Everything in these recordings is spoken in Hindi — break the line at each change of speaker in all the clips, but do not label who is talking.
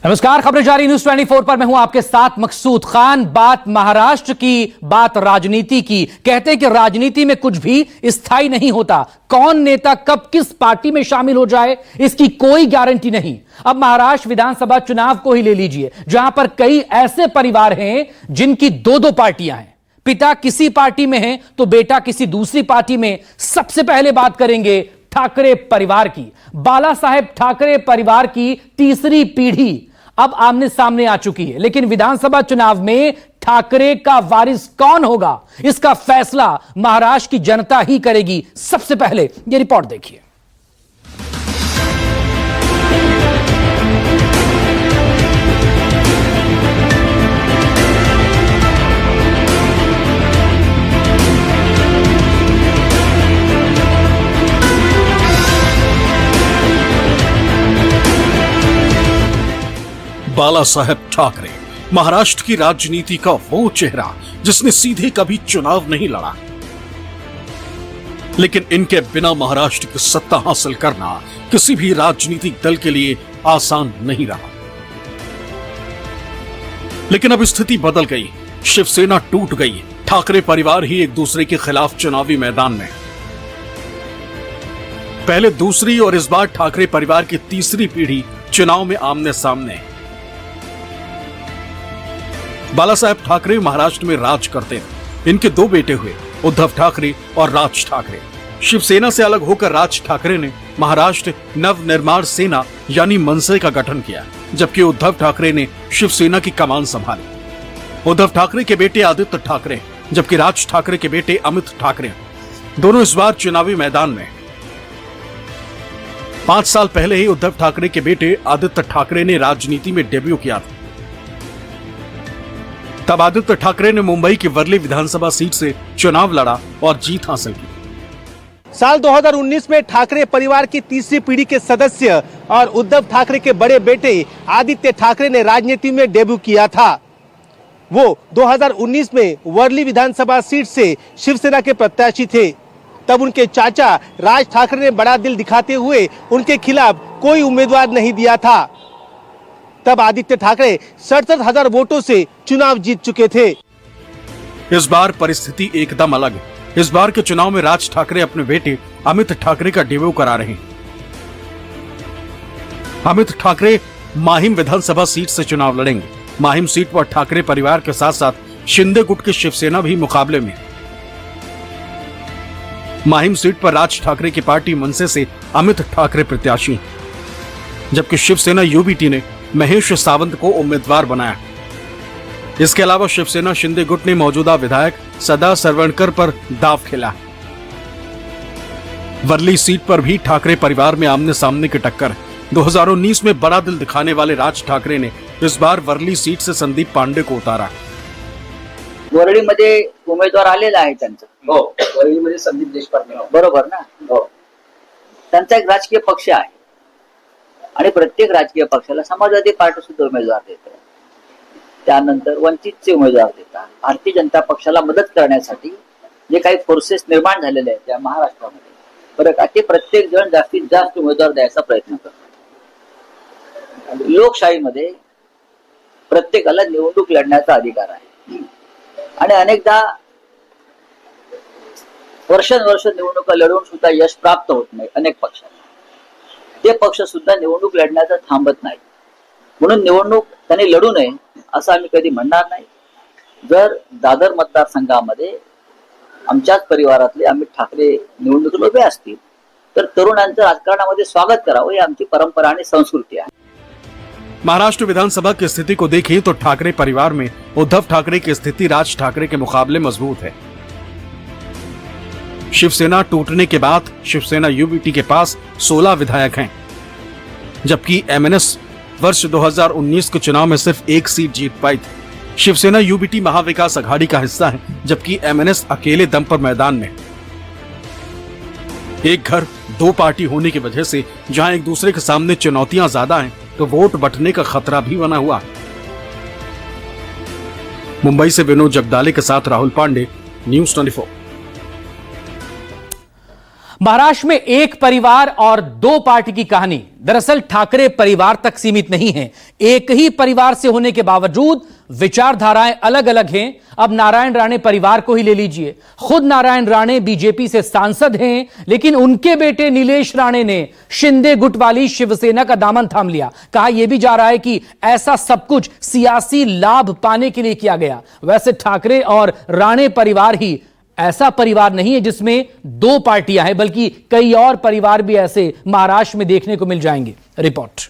नमस्कार, खबरें जारी न्यूज 24 पर मैं हूं आपके साथ मकसूद खान। बात महाराष्ट्र की, बात राजनीति की। कहते हैं कि राजनीति में कुछ भी स्थायी नहीं होता। कौन नेता कब किस पार्टी में शामिल हो जाए इसकी कोई गारंटी नहीं। अब महाराष्ट्र विधानसभा चुनाव को ही ले लीजिए, जहां पर कई ऐसे परिवार हैं जिनकी दो दो पार्टियां हैं। पिता किसी पार्टी में है तो बेटा किसी दूसरी पार्टी में। सबसे पहले बात करेंगे ठाकरे परिवार की। बाला साहेब ठाकरे परिवार की तीसरी पीढ़ी अब आमने सामने आ चुकी है, लेकिन विधानसभा चुनाव में ठाकरे का वारिस कौन होगा इसका फैसला महाराष्ट्र की जनता ही करेगी। सबसे पहले यह रिपोर्ट देखिए।
बाला साहेब ठाकरे महाराष्ट्र की राजनीति का वो चेहरा जिसने सीधे कभी चुनाव नहीं लड़ा, लेकिन इनके बिना महाराष्ट्र की सत्ता हासिल करना किसी भी राजनीतिक दल के लिए आसान नहीं रहा। लेकिन अब स्थिति बदल गई, शिवसेना टूट गई, ठाकरे परिवार ही एक दूसरे के खिलाफ चुनावी मैदान में। पहले दूसरी और इस बार ठाकरे परिवार की तीसरी पीढ़ी चुनाव में आमने सामने। बाला साहेब ठाकरे महाराष्ट्र में राज करते थे। इनके दो बेटे हुए, उद्धव ठाकरे और राज ठाकरे। शिवसेना से अलग होकर राज ठाकरे ने महाराष्ट्र नवनिर्माण सेना यानी मनसे का गठन किया, जबकि उद्धव ठाकरे ने शिवसेना की कमान संभाली। उद्धव ठाकरे के बेटे आदित्य ठाकरे जबकि राज ठाकरे के बेटे अमित ठाकरे, दोनों इस बार चुनावी मैदान में। 5 साल पहले ही उद्धव ठाकरे के बेटे आदित्य ठाकरे ने राजनीति में डेब्यू किया था। तब आदित्य ठाकरे ने मुंबई की वर्ली विधानसभा सीट से चुनाव लड़ा और जीत हासिल की।
साल 2019 में ठाकरे परिवार की तीसरी पीढ़ी के सदस्य और उद्धव ठाकरे के बड़े बेटे आदित्य ठाकरे ने राजनीति में डेब्यू किया था। वो 2019 में वर्ली विधानसभा सीट से शिवसेना के प्रत्याशी थे। तब उनके चाचा राज ठाकरे ने बड़ा दिल दिखाते हुए उनके खिलाफ कोई उम्मीदवार नहीं दिया था। तब आदित्य ठाकरे 67,000 वोटों से चुनाव जीत चुके थे।
इस बार परिस्थिति एकदम अलग है। इस बार के चुनाव में राज ठाकरे अपने बेटे अमित ठाकरे का डेब्यू करा रहे हैं। अमित ठाकरे माहिम विधानसभा सीट से चुनाव लड़ेंगे। माहिम सीट पर ठाकरे परिवार के साथ साथ शिंदे गुट की शिवसेना भी मुकाबले में। माहिम सीट पर राज ठाकरे की पार्टी मनसे से अमित ठाकरे प्रत्याशी, जबकि शिवसेना यूबीटी ने महेश सावंत को उम्मीदवार बनाया। इसके अलावा शिवसेना शिंदे गुट ने मौजूदा विधायक सदा सरवणकर पर दाव खेला। वर्ली सीट पर भी ठाकरे परिवार में आमने सामने की टक्कर। 2019 में बड़ा दिल दिखाने वाले राज ठाकरे ने इस बार वर्ली सीट से संदीप पांडे को उतारा।
वरळीमध्ये उमेदवार आलेला आहे त्यांचा।
हो, वरळीमध्ये संदीप देशपांडे,
बरोबर ना?
हो.
त्यांचा एक राजकीय पक्ष आहे आणि प्रत्येक राजकीय पक्षाला समाजवादी पार्टी सुद्धा उमेदवार देते। त्यानंतर वंचितचे उमेदवार देतात। भारतीय जनता पक्षाला मदत करण्यासाठी जे काही फोर्सेस निर्माण झालेले आहेत त्या महाराष्ट्रामध्ये, बरं का, ते प्रत्येक जण जास्तीत जास्त उमेदवार द्यायचा प्रयत्न करतात। लोकशाहीमध्ये प्रत्येकाला निवडणूक लढण्याचा अधिकार आहे आणि अनेकदा वर्षानुवर्ष निवडणुका लढवून सुद्धा यश प्राप्त होत नाही अनेक पक्षांना। ते पक्ष सुद्धा निवडणूक लढण्याचं थांबत नाही, म्हणून निवडणूक त्यांनी लढू नये असं आम्ही कधी म्हणणार नाही। जर दादर मतदारसंघामध्ये आमच्याच परिवारातले अमित ठाकरे निवडणुकीला उभे असतील तर तरुणांचं राजकारणामध्ये स्वागत करावं, ही आमची परंपरा आणि संस्कृती आहे।
महाराष्ट्र विधानसभा की स्थिति को देखें तो ठाकरे परिवार में उद्धव ठाकरे की स्थिति राज ठाकरे के मुकाबले मजबूत है। शिवसेना टूटने के बाद शिवसेना यूबीटी के पास 16 विधायक हैं, जबकि एमएनएस वर्ष 2019 के चुनाव में सिर्फ 1 सीट जीत पाई थी। शिवसेना यूबीटी महाविकास अघाड़ी का हिस्सा है, जबकि एमएनएस अकेले दम पर मैदान में। एक घर दो पार्टी होने की वजह से जहां एक दूसरे के सामने चुनौतियां ज्यादा हैं, तो वोट बंटने का खतरा भी बना हुआ। मुंबई से विनोद जगदाले के साथ राहुल पांडे, न्यूज़ 24।
महाराष्ट्र में एक परिवार और दो पार्टी की कहानी दरअसल ठाकरे परिवार तक सीमित नहीं है। एक ही परिवार से होने के बावजूद विचारधाराएं अलग अलग हैं। अब नारायण राणे परिवार को ही ले लीजिए। खुद नारायण राणे बीजेपी से सांसद हैं, लेकिन उनके बेटे नीलेश राणे ने शिंदे गुट वाली शिवसेना का दामन थाम लिया। कहा यह भी जा रहा है कि ऐसा सब कुछ सियासी लाभ पाने के लिए किया गया। वैसे ठाकरे और राणे परिवार ही ऐसा परिवार नहीं है जिसमें दो पार्टियां हैं, बल्कि कई और परिवार भी ऐसे महाराष्ट्र में देखने को मिल जाएंगे। रिपोर्ट।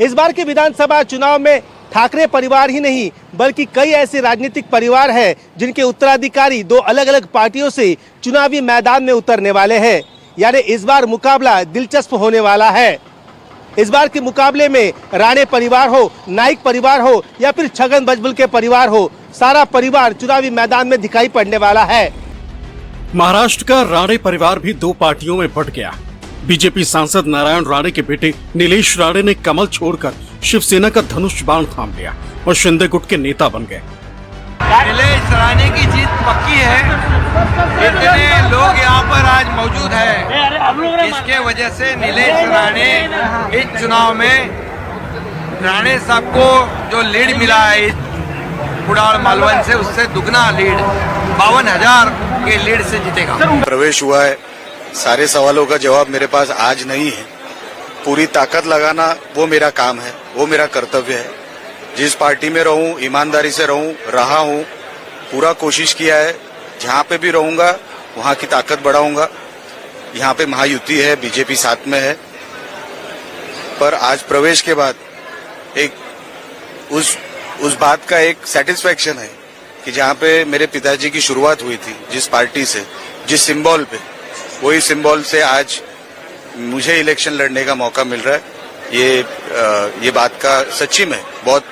इस बार के विधानसभा चुनाव में ठाकरे परिवार ही नहीं बल्कि कई ऐसे राजनीतिक परिवार हैं जिनके उत्तराधिकारी दो अलग अलग पार्टियों से चुनावी मैदान में उतरने वाले हैं। यानी इस बार मुकाबला दिलचस्प होने वाला है। इस बार के मुकाबले में राणे परिवार हो, नाइक परिवार हो या फिर छगन भुजबल के परिवार हो, सारा परिवार चुनावी मैदान में दिखाई पड़ने वाला है।
महाराष्ट्र का राणे परिवार भी दो पार्टियों में बंट गया। बीजेपी सांसद नारायण राणे के बेटे नीलेश राणे ने कमल छोड़कर शिवसेना का धनुष बाण थाम लिया और शिंदे गुट के नेता बन गए।
नीलेश राणे की जीत पक्की है। इतने लोग यहाँ पर आज मौजूद हैं, इसके वजह से नीलेश राणे इस चुनाव में राणे साहब को जो लीड मिला है इस कुडाल मालवन से, उससे दुगना लीड 52,000 के लीड से जीतेगा।
प्रवेश हुआ है। सारे सवालों का जवाब मेरे पास आज नहीं है। पूरी ताकत लगाना वो मेरा काम है, वो मेरा कर्तव्य है। जिस पार्टी में रहूं ईमानदारी से रहा हूं, पूरा कोशिश किया है। जहां पे भी रहूंगा वहां की ताकत बढ़ाऊंगा। यहाँ पे महायुति है, बीजेपी साथ में है। पर आज प्रवेश के बाद एक उस बात का एक सेटिस्फेक्शन है कि जहाँ पे मेरे पिताजी की शुरुआत हुई थी, जिस पार्टी से, जिस सिंबल पे, वही सिंबल से आज मुझे इलेक्शन लड़ने का मौका मिल रहा है। ये बात का सच्ची में बहुत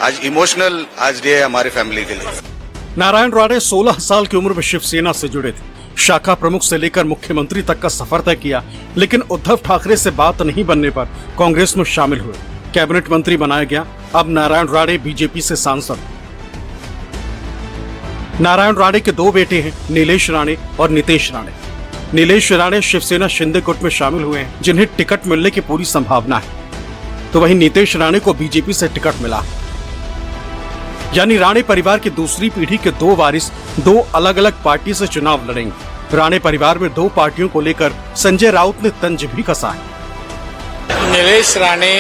आज इमोशनल आज डे है हमारे फैमिली के लिए।
नारायण राणे 16 साल की उम्र में शिवसेना से जुड़े थे। शाखा प्रमुख से लेकर मुख्यमंत्री तक का सफर तय किया, लेकिन उद्धव ठाकरे से बात नहीं बनने पर कांग्रेस में शामिल हुए। कैबिनेट मंत्री बनाया गया। अब नारायण राणे बीजेपी से सांसद। नारायण राणे के दो बेटे हैं, नीलेश राणे और नितेश राणे। नीलेश राणे शिवसेना शिंदे गुट में शामिल हुए हैं, जिन्हें टिकट मिलने की पूरी संभावना है। तो वहीं नितेश राणे को बीजेपी से टिकट मिला। यानी राणे परिवार की दूसरी पीढ़ी के दो वारिस दो अलग अलग पार्टी से चुनाव लड़ेंगे। राणे परिवार में दो पार्टियों को लेकर संजय राउत ने तंज भी कसा है।
नीलेश राणे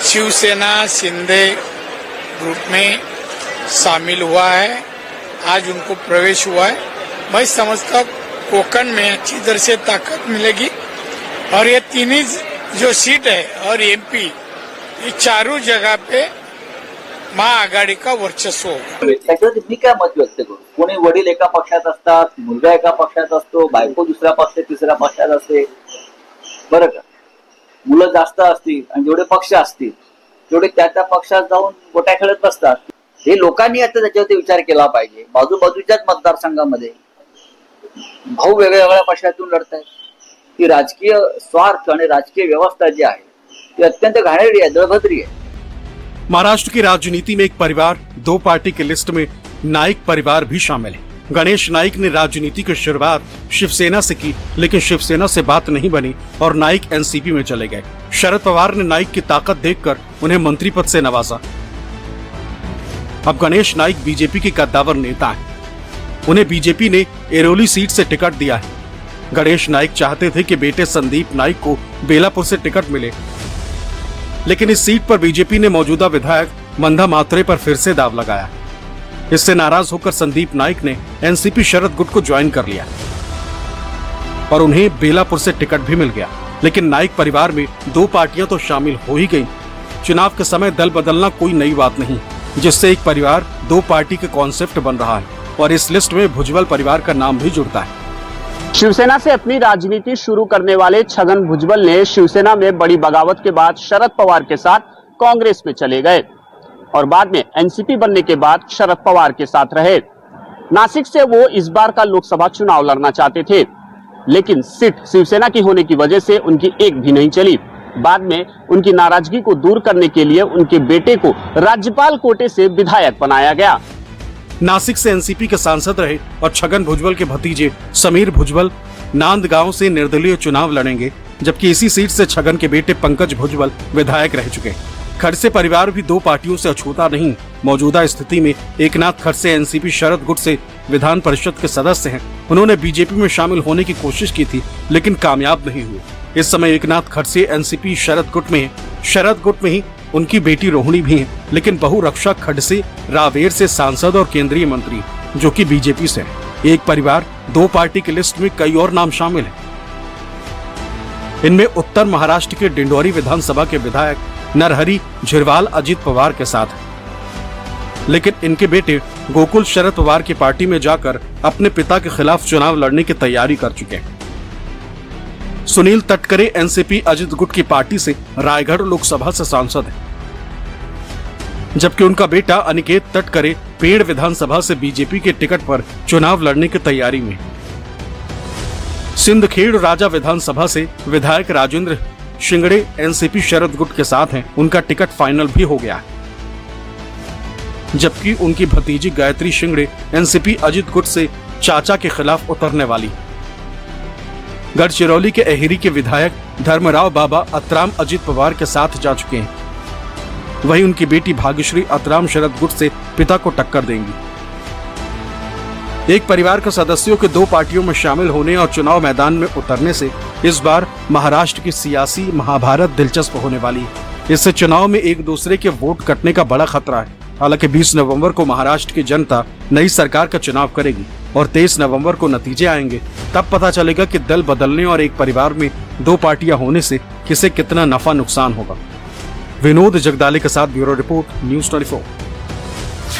शिवसेना शिंदे ग्रुप में शामिल हुआ है। आज उनको प्रवेश हुआ है। मैं समझता कोकण में अच्छी तरह से ताकत मिलेगी और ये तीन ही जो सीट है और एमपी, ये चारों जगह पे महाआघाडी का वर्चस्व होगा।
त्याच्यात मी काय मत व्यक्त करू? कोणी वडील एका पक्षात असतात, मुलगा एका पक्षात असतो, बायको दुसऱ्या पक्षात, तिसऱ्या पक्षात असते, बरं का? मुलं जास्त असतील आणि जेवढे पक्ष असतील तेवढे त्या पक्षात जाऊन गोट्या खेळत बसतात। हे लोकांनी आता त्याच्यावरती विचार केला पाहिजे। बाजूबाजूच्याच मतदारसंघामध्ये भाऊ वेगळ्या वेगळ्या पक्षातून लढतायत। ती राजकीय स्वार्थ आणि राजकीय व्यवस्था जी आहे ती अत्यंत घाणेरडी आहे, दळभद्री आहे।
महाराष्ट्र की राजनीति में एक परिवार दो पार्टी की लिस्ट में नाइक परिवार भी शामिल है। गणेश नाइक ने राजनीति की शुरुआत शिवसेना से की, लेकिन शिवसेना से बात नहीं बनी और नाइक एनसीपी में चले गए। शरद पवार ने नाइक की ताकत देखकर उन्हें मंत्री पद से नवाजा। अब गणेश नाइक बीजेपी के कद्दावर नेता हैं। उन्हें बीजेपी ने एरोली सीट से टिकट दिया है। गणेश नाइक चाहते थे कि बेटे संदीप नाइक को बेलापुर से टिकट मिले, लेकिन इस सीट पर बीजेपी ने मौजूदा विधायक मंधा मात्रे पर फिर से दाव लगाया। इससे नाराज होकर संदीप नाइक ने एनसीपी शरद गुट को ज्वाइन कर लिया और उन्हें बेलापुर से टिकट भी मिल गया। लेकिन नाइक परिवार में दो पार्टियां तो शामिल हो ही गईं। चुनाव के समय दल बदलना कोई नई बात नहीं, जिससे एक परिवार दो पार्टी के कॉन्सेप्ट बन रहा है और इस लिस्ट में भुजबल परिवार का नाम भी जुड़ता है।
शिवसेना से अपनी राजनीति शुरू करने वाले छगन भुजबल ने शिवसेना में बड़ी बगावत के बाद शरद पवार के साथ कांग्रेस में चले गए और बाद में एनसीपी बनने के बाद शरद पवार के साथ रहे। नासिक से वो इस बार का लोकसभा चुनाव लड़ना चाहते थे, लेकिन सीट शिवसेना की होने की वजह से उनकी एक भी नहीं चली। बाद में उनकी नाराजगी को दूर करने के लिए उनके बेटे को राज्यपाल कोटे से विधायक बनाया गया।
नासिक से एनसीपी के सांसद रहे और छगन भुजबल के भतीजे समीर भुजबल नांदगांव से निर्दलीय चुनाव लड़ेंगे, जबकि इसी सीट से छगन के बेटे पंकज भुजबल विधायक रह चुके। खड़से परिवार भी दो पार्टियों से अछूता नहीं। मौजूदा स्थिति में एकनाथ खड़से एनसीपी शरद गुट से विधान परिषद के सदस्य हैं। उन्होंने बीजेपी में शामिल होने की कोशिश की थी, लेकिन कामयाब नहीं हुए। इस समय एकनाथ खड़से एनसीपी शरद गुट में ही उनकी बेटी रोहिणी भी है, लेकिन बहू रक्षा खड़से रावेर से सांसद और केंद्रीय मंत्री, जो कि बीजेपी से है। एक परिवार दो पार्टी की लिस्ट में कई और नाम शामिल हैं। इनमें उत्तर महाराष्ट्र के डिंडोरी विधानसभा के विधायक नरहरी झिरवाल अजित पवार के साथ है, लेकिन इनके बेटे गोकुल शरद पवार की पार्टी में जाकर अपने पिता के खिलाफ चुनाव लड़ने की तैयारी कर चुके हैं। सुनील तटकरे एनसीपी अजित गुट की पार्टी से रायगढ़ लोकसभा से सांसद है, जबकि उनका बेटा अनिकेत तटकरे पेड़ विधानसभा से बीजेपी के टिकट पर चुनाव लड़ने की तैयारी में। सिंदखेड़ राजा विधानसभा से विधायक राजेंद्र शिंगड़े एनसीपी शरद गुट के साथ हैं, उनका टिकट फाइनल भी हो गया है, जबकि उनकी भतीजी गायत्री शिंगड़े एनसीपी अजित गुट से चाचा के खिलाफ उतरने वाली। गढ़चिरौली के अहिरी के विधायक धर्मराव बाबा अतराम अजित पवार के साथ जा चुके हैं। वहीं उनकी बेटी भाग्यश्री अतराम शरद गुट से पिता को टक्कर देंगी। एक परिवार के सदस्यों के दो पार्टियों में शामिल होने और चुनाव मैदान में उतरने से इस बार महाराष्ट्र की सियासी महाभारत दिलचस्प होने वाली है। इससे चुनाव में एक दूसरे के वोट कटने का बड़ा खतरा है। हालांकि 20 नवंबर को महाराष्ट्र की जनता नई सरकार का चुनाव करेगी और 23 नवंबर को नतीजे आएंगे। तब पता चलेगा कि दल बदलने और एक परिवार में दो पार्टियां होने से किसे कितना नफा नुकसान होगा। विनोद जगदाले के साथ ब्यूरो रिपोर्ट, न्यूज़ 24।